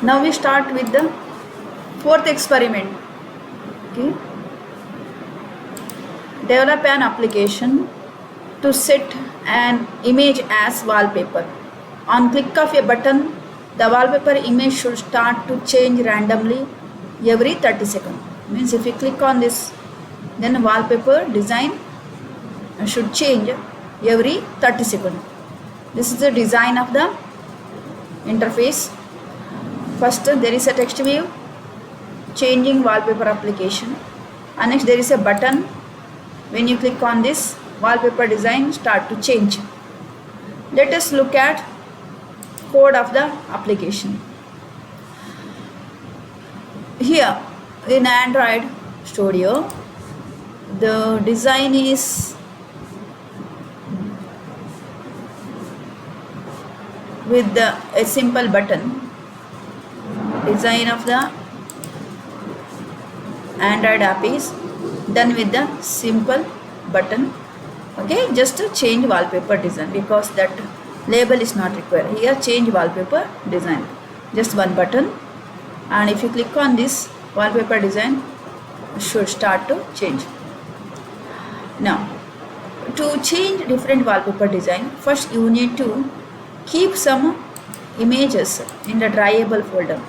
Now we start with the fourth experiment. Okay. Develop an application to set an image as wallpaper. On click of a button, the wallpaper image should start to change randomly every 30 seconds. Means if you click on this, then wallpaper design should change every 30 seconds. This is the design of the interface. First there is a text view, changing wallpaper application, and next there is a button. When you click on this, wallpaper design start to change. Let us look at code of the application. Here in Android Studio, the design is with a simple button. Design of the Android app is done with the simple button. Okay, just to change wallpaper design, because that label is not required. Here change wallpaper design, just one button, and if you click on this, wallpaper design should start to change. Now to change different wallpaper design, first you need to keep some images in the drawable folder.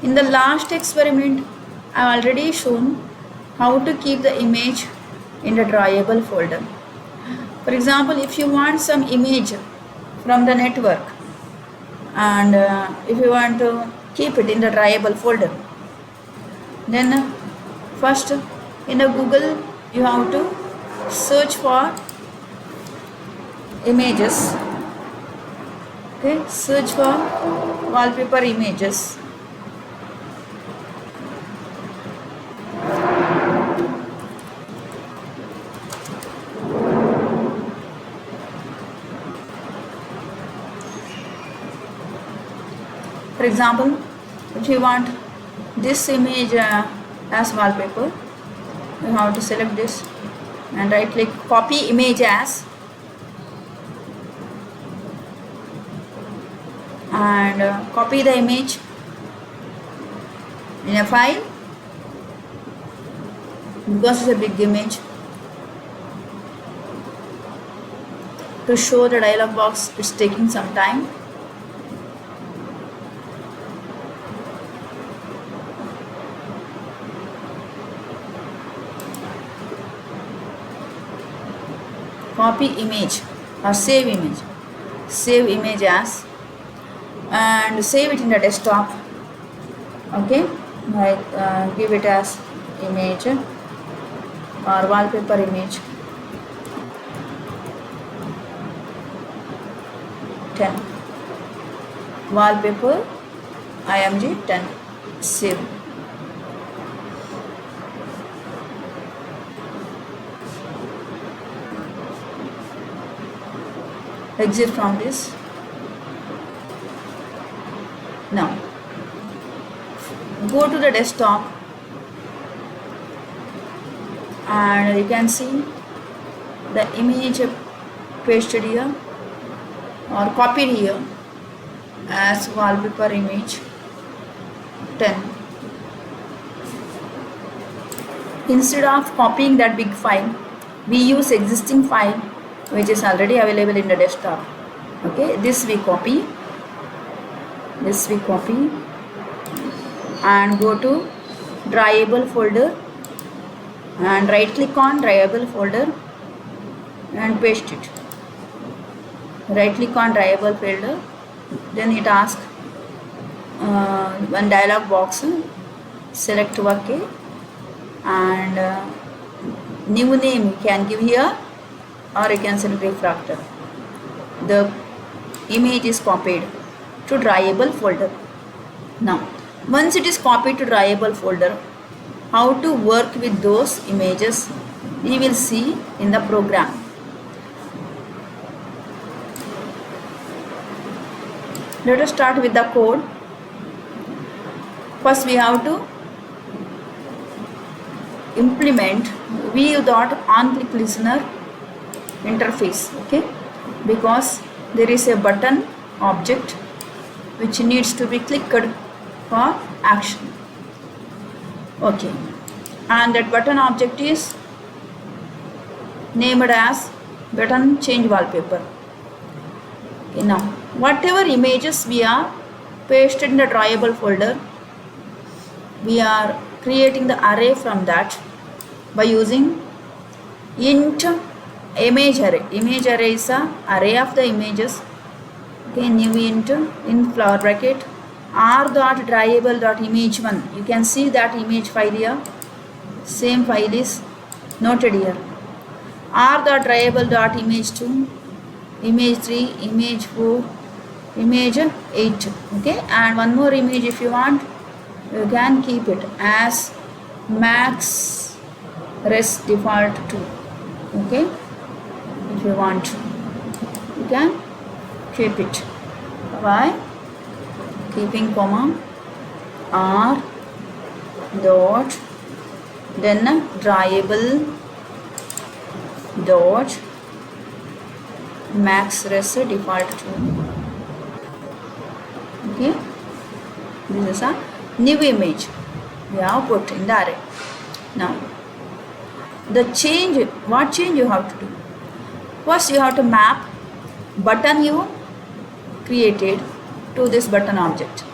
In the last experiment, I have already shown how to keep the image in the drawable folder. For example, if you want some image from the network, and if you want to keep it in the drawable folder, then first in the Google you have to search for images. Okay, search for wallpaper images. For example, if you want this image as wallpaper, you have to select this and right click, copy image as, and copy the image in a file, because it's a big image. To show the dialog box, it's taking some time. Copy image or save image. Save image as, and save it in the desktop. Okay, like give it as image or wallpaper image 10, wallpaper img 10. Save. Exit from this. Now go to the desktop, and you can see the image pasted here or copied here as wallpaper image 10. Instead of copying that big file, we use existing file which is already available in the desktop. Okay, this we copy, and go to drawable folder and right click on drawable folder and paste it. Right click on drawable folder, then it asks one dialog box, select OK, and new name you can give here, or you can select refractor. The image is copied to drawable folder. Now once it is copied to drawable folder, how to work with those images we will see in the program. Let us start with the code. First we have to implement view.onClickListener interface, okay, because there is a button object which needs to be clicked for action. Okay, and that button object is named as button change wallpaper. Okay, now whatever images we are pasted in the drawable folder, we are creating the array from that by using int image array. Image array is a array of the images. Okay, new int in flower bracket r dot drawable dot image 1. You can see that image file here. Same file is noted here. R dot drawable dot image 2, image 3, image 4, image 8. Okay, and one more image if you want, you can keep it as max res default 2. Okay, if you want to, you can keep it by keeping comma r dot then drawable dot max res default 2. Okay, this is a new image we have put in the array. Now the change, what change you have to do? First you have to map button you created to this button object.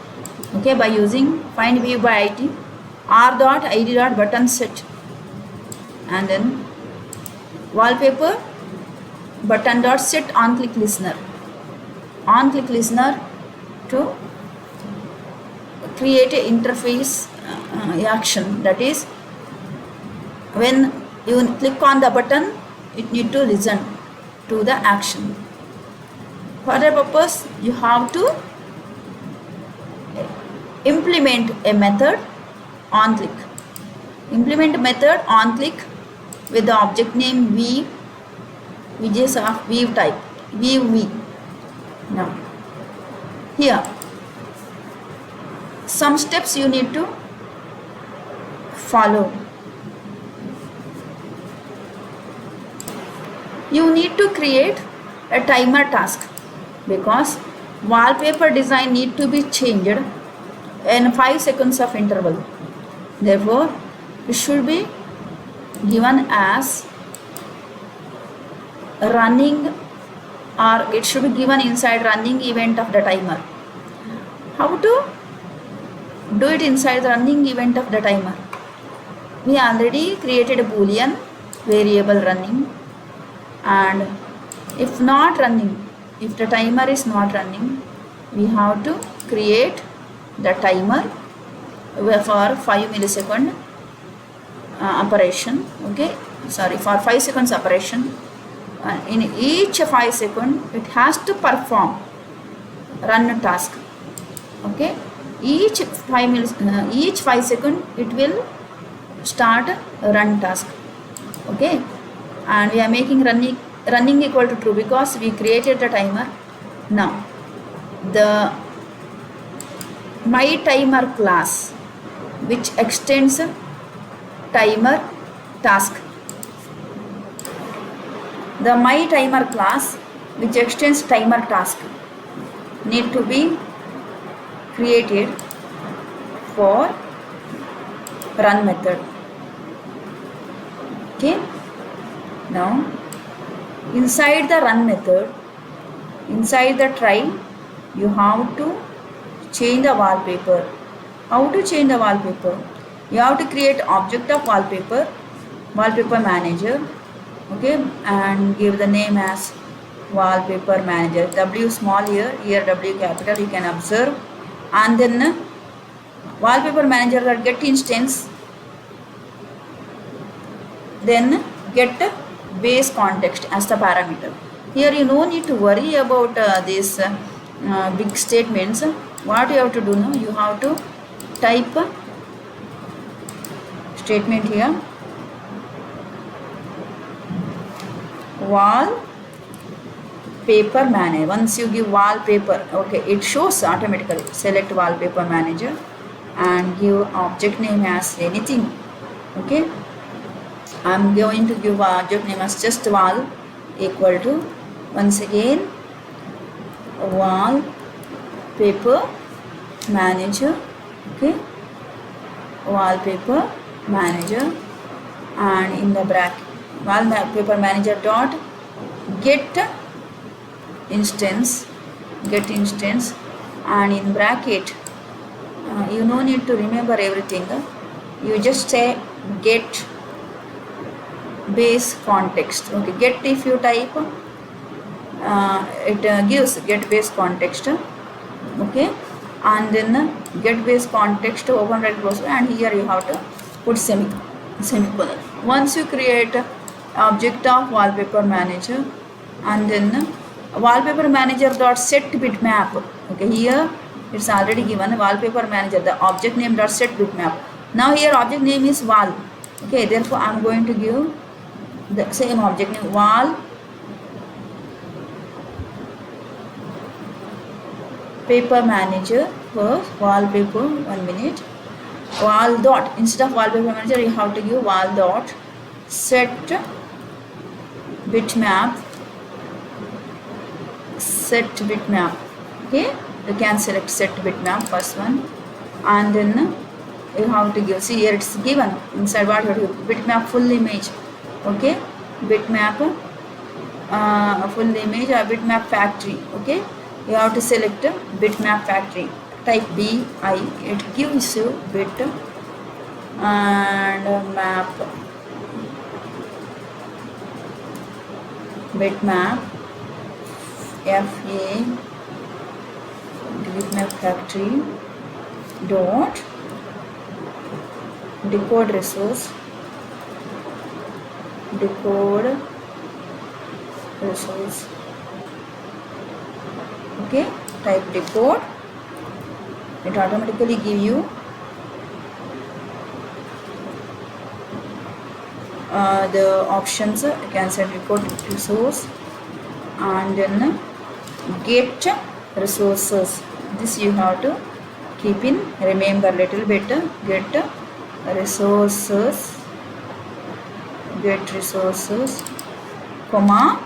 Okay, by using find view by id r dot id dot button set, and then wallpaper button dot set on click listener. On click listener to create a interface action, that is when you click on the button it need to listen to the action. For that purpose you have to implement a method on click. Implement a method on click with the object name v, which is of weave type, weave v. Now here some steps you need to follow. You need to create a timer task because wallpaper design need to be changed in 5 seconds of interval. Therefore it should be given as running, or it should be given inside running event of the timer. How to do it inside the running event of the timer? We already created a boolean variable running, and if not running, if the timer is not running, we have to create the timer for 5 millisecond operation. Okay, sorry, for 5 seconds operation. In each 5 seconds it has to perform run task. Okay, each 5 seconds it will start run task. Okay, and we are making running equal to true because we created the timer. Now the my timer class which extends timer task, the my timer class which extends timer task need to be created for run method. Okay, now inside the run method, inside the try, you have to change the wallpaper. How to change the wallpaper? You have to create object of wallpaper, wallpaper manager. Okay, and give the name as wallpaper manager. W small here W capital, you can observe. And then wallpaper manager that get instance, then get base context as the parameter. Here you no need to worry about these big statements. What you have to do now, you have to type statement here, wallpaper manager. Once you give wallpaper, okay, it shows automatically. Select wallpaper manager and give object name as anything. Okay, I am going to give object name as just wall equal to, once again, wallpaper manager Okay, wallpaper manager, and in the bracket wallpaper manager dot get instance, and in bracket you no need to remember everything. You just say get base context. Okay, get, if you type it gives get base context. Okay, and then get base context open right close, and here you have to put semicolon. Once you create object of wallpaper manager, and then wallpaper manager dot set bitmap. Okay, here it's already given wallpaper manager, the object name dot set bitmap. Now here object name is wall. Okay, therefore I am going to give the same object name wall paper manager first, wallpaper, 1 minute, wall dot, instead of wallpaper manager you have to give wall dot set bitmap. Okay, you can select set bitmap first one, and then you have to give, see here it's given inside what you have to give bitmap full image. Okay, bitmap full image or bitmap factory. Okay, you have to select bitmap factory, type BI, it gives you bit and map, bitmap FA bitmap factory dot decode resource, okay, type decode, it automatically give you the options. You can set decode resource, and then get resources. This you have to keep in remember little bit. Get resources, comma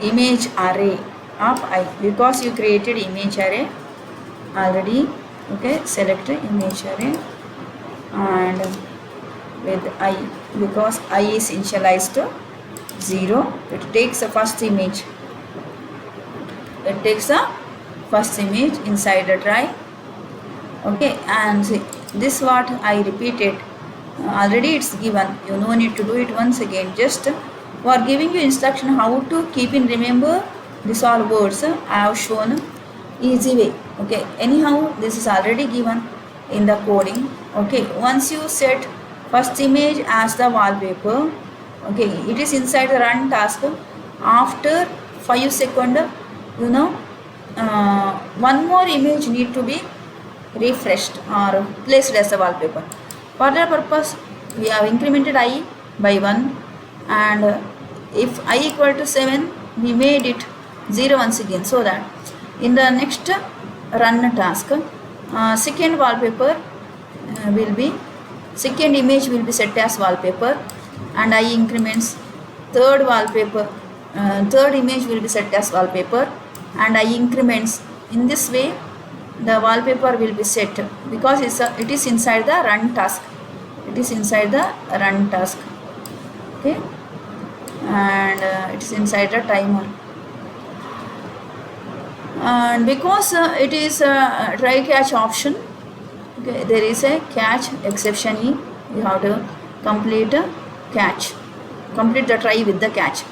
image array of I, because you created image array already. Okay, select image array, and with I, because I is initialized to 0, it takes the first image. It takes the first image inside the try. Okay, and see, this what I repeated already, it's given, you no need to do it once again. Just for giving you instruction how to keep in remember this all words, I have shown easy way. Okay, anyhow this is already given in the coding. Okay, once you set first image as the wallpaper, okay, it is inside the run task. After 5 seconds, you know, one more image need to be refreshed or placed as a wallpaper. For that purpose we have incremented I by 1, and if I equal to 7 we made it 0 once again, so that in the next run task second wallpaper will be, second image will be set as wallpaper, and I increments third wallpaper, third image will be set as wallpaper, and I increments. In this way the wallpaper will be set, because it is inside the run task. It is inside the run task. Okay, and it is inside the timer, and because it is a try catch option. Okay, there is a catch exception E, you have to complete a catch, complete the try with the catch,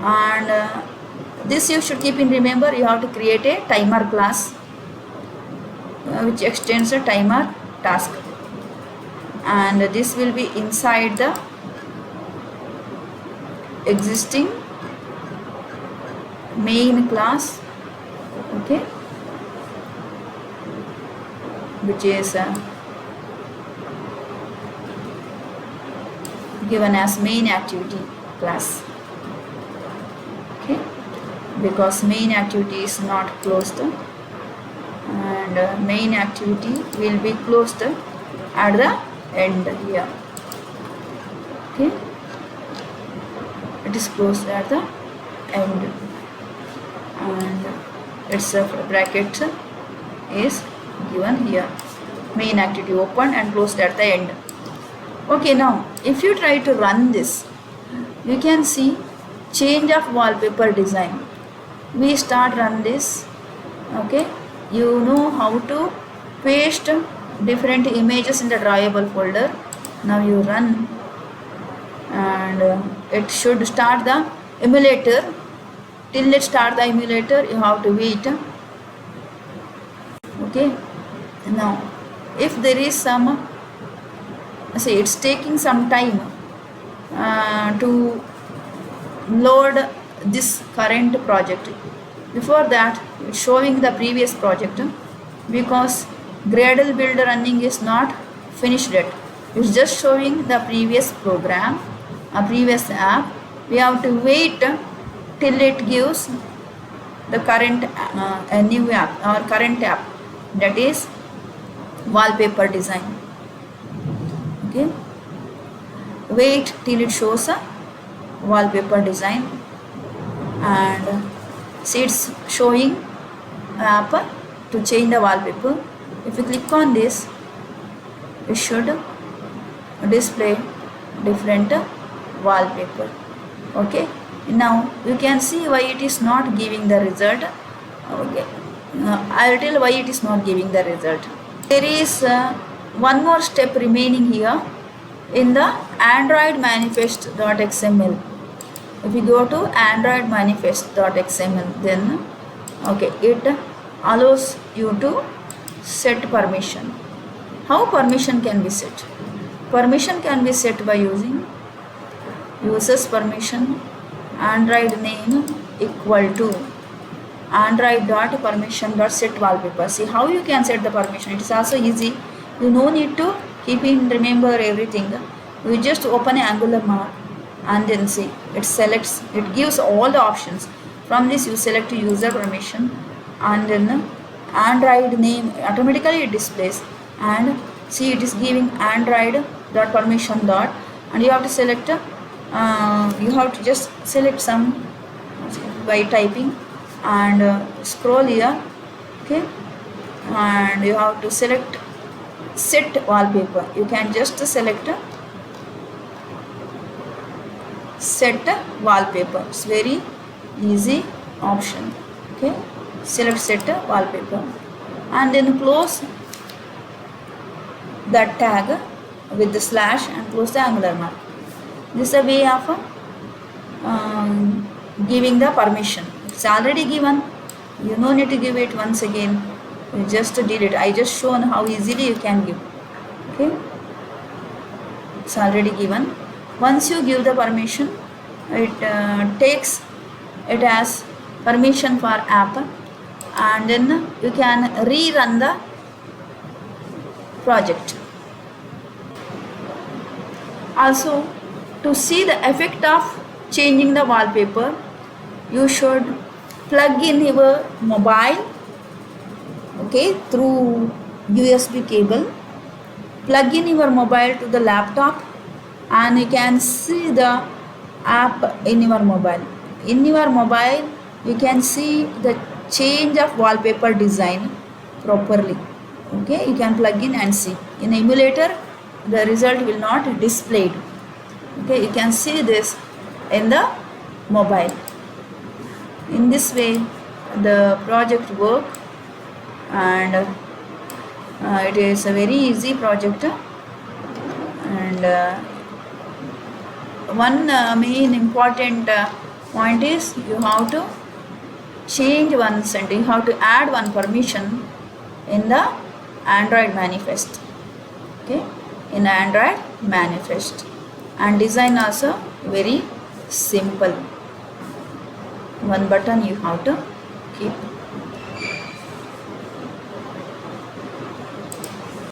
and this you should keep in remember. You have to create a timer class which extends a timer task, and this will be inside the existing main class. Okay, which is given as main activity class. Okay, because main activity is not closed, and main activity will be closed at the end here. Okay, it is closed at the end, and its bracket is given here. Main activity opened and closed at the end. Okay, now if you try to run this, you can see change of wallpaper design. We start run this. Okay, you know how to paste different images in the drawable folder. Now you run, and it should start the emulator. Till it start the emulator, you have to wait. Okay, now if there is some, say it's taking some time to load this current project. Before that, it's showing the previous project, because Gradle builder running is not finished yet. It's just showing the previous program, a previous app. We have to wait till it gives the current new app or current app, that is wallpaper design. Okay, wait till it shows a wallpaper design, and see it's showing app to change the wallpaper. If you click on this, it should display different wallpaper. Okay, now you can see why it is not giving the result. Okay, I'll tell why it is not giving the result. There is one more step remaining here in the Android manifest.xml. If you go to Android manifest.xml, then okay, it allows you to set permission. How permission can be set? Permission can be set by using users permission Android name equal to Android.permission.set wallpaper. See how you can set the permission. It is also easy. You no need to keep in remember everything. You just open Angular mark and then see it selects. It gives all the options. From this you select user permission, and then Android name automatically it displays, and see it is giving Android.permission dot, and you have to select. You have to just select some by typing and scroll here. Okay, and you have to select set wallpaper. You can just select set wallpaper. It's very easy option. Okay, select set wallpaper and then close that tag with the slash and close the Angular mark. This is a way of giving the permission. It's already given. You no need to give it once again. You just did it. I just shown how easily you can give. Okay, it's already given. Once you give the permission, it takes it as permission for app, and then you can rerun the project. Also, to see the effect of changing the wallpaper, you should plug in your mobile, okay, through USB cable. Plug in your mobile to the laptop, and you can see the app in your mobile. In your mobile, you can see the change of wallpaper design properly. Okay, you can plug in and see. In emulator, the result will not displayed. Okay, you can see this in the mobile. In this way, the project work, and it is a very easy project. And one main important point is you have to change one sentence. You have to add one permission in the Android manifest. Okay, in Android manifest. And design also very simple. One button you have to keep.